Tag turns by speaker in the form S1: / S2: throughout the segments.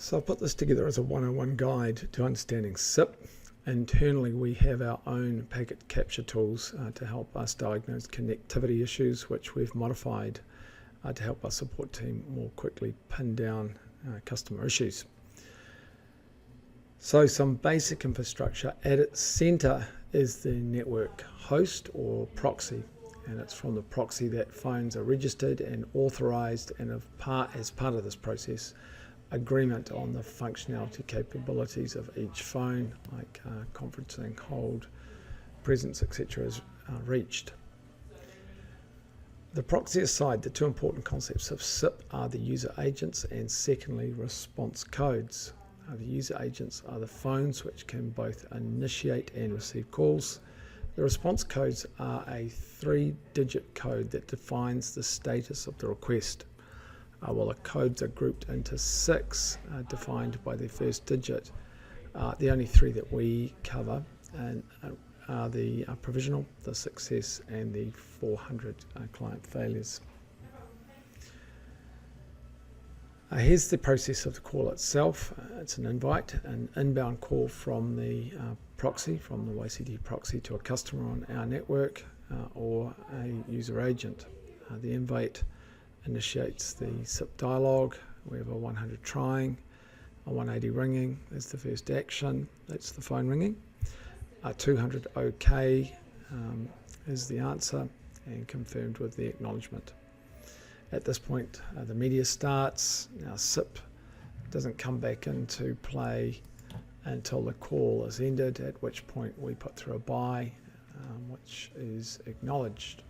S1: So I've put this together as a 101 guide to understanding SIP. Internally, we have our own packet capture tools to help us diagnose connectivity issues, which we've modified to help our support team more quickly pin down customer issues. So some basic infrastructure. At its center is the network host or proxy, and it's from the proxy that phones are registered and authorized, and as part of this process, agreement on the functionality capabilities of each phone, like conferencing, hold, presence, etc. is reached. The proxy aside, the two important concepts of SIP are the user agents and secondly response codes. The user agents are the phones which can both initiate and receive calls. The response codes are a 3-digit code that defines the status of the request. While the codes are grouped into 6, defined by their first digit. The only 3 that we cover are the provisional, the success, and the 400 client failures. Here's the process of the call itself. It's an invite, an inbound call from the proxy, from the YCT proxy to a customer on our network or a user agent. The invite initiates the SIP dialogue. We have a 100 trying, a 180 ringing is the first action, that's the phone ringing. 200 OK is the answer and confirmed with the acknowledgement. At this point, the media starts. Now SIP doesn't come back into play until the call is ended, at which point we put through a buy, which is acknowledged.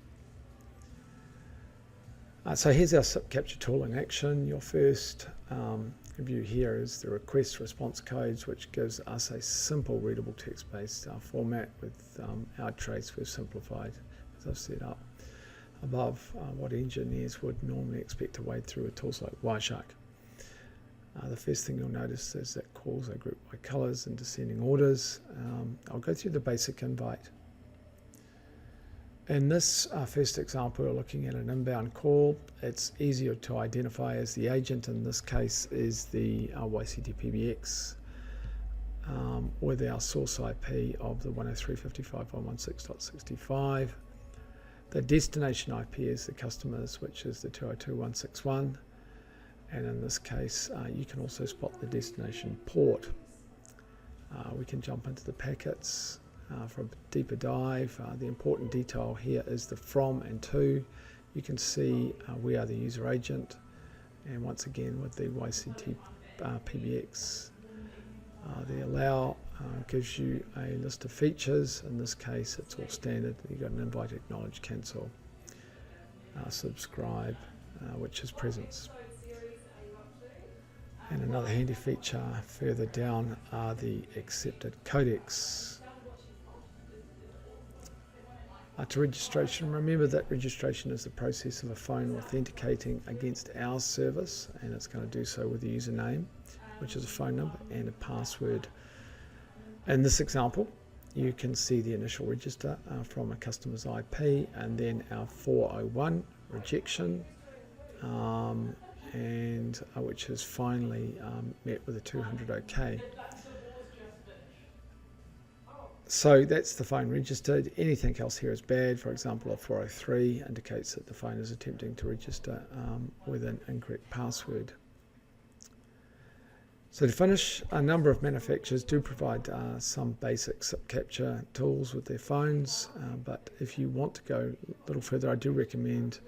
S1: So here's our SIP capture tool in action. Your first view here is the request response codes, which gives us a simple readable text-based format with our trace we've simplified, as I've set up above, what engineers would normally expect to wade through with tools like Wireshark. The first thing you'll notice is that calls are grouped by colors in descending orders. I'll go through the basic invite. In this first example, we're looking at an inbound call. It's easier to identify as the agent. In this case is the YCT PBX with our source IP of the 103.55.116.65. The destination IP is the customer's, which is the 202.161. And in this case, you can also spot the destination port. We can jump into the packets. For a deeper dive, the important detail here is the from and to. You can see we are the user agent, and once again with the YCT PBX, the allow gives you a list of features. In this case, it's all standard. You've got an invite, acknowledge, cancel, subscribe, which is presence. And another handy feature further down are the accepted codecs. To registration, remember that registration is the process of a phone authenticating against our service, and it's going to do so with a username, which is a phone number, and a password. In this example, you can see the initial register from a customer's IP, and then our 401 rejection, and which is finally met with a 200 OK. So that's the phone registered. Anything else here is bad. For example, a 403 indicates that the phone is attempting to register with an incorrect password. So to finish, a number of manufacturers do provide some basic SIP capture tools with their phones, but if you want to go a little further, I do recommend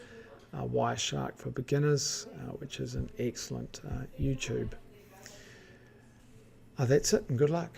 S1: Wireshark for beginners, which is an excellent YouTube. That's it, and good luck.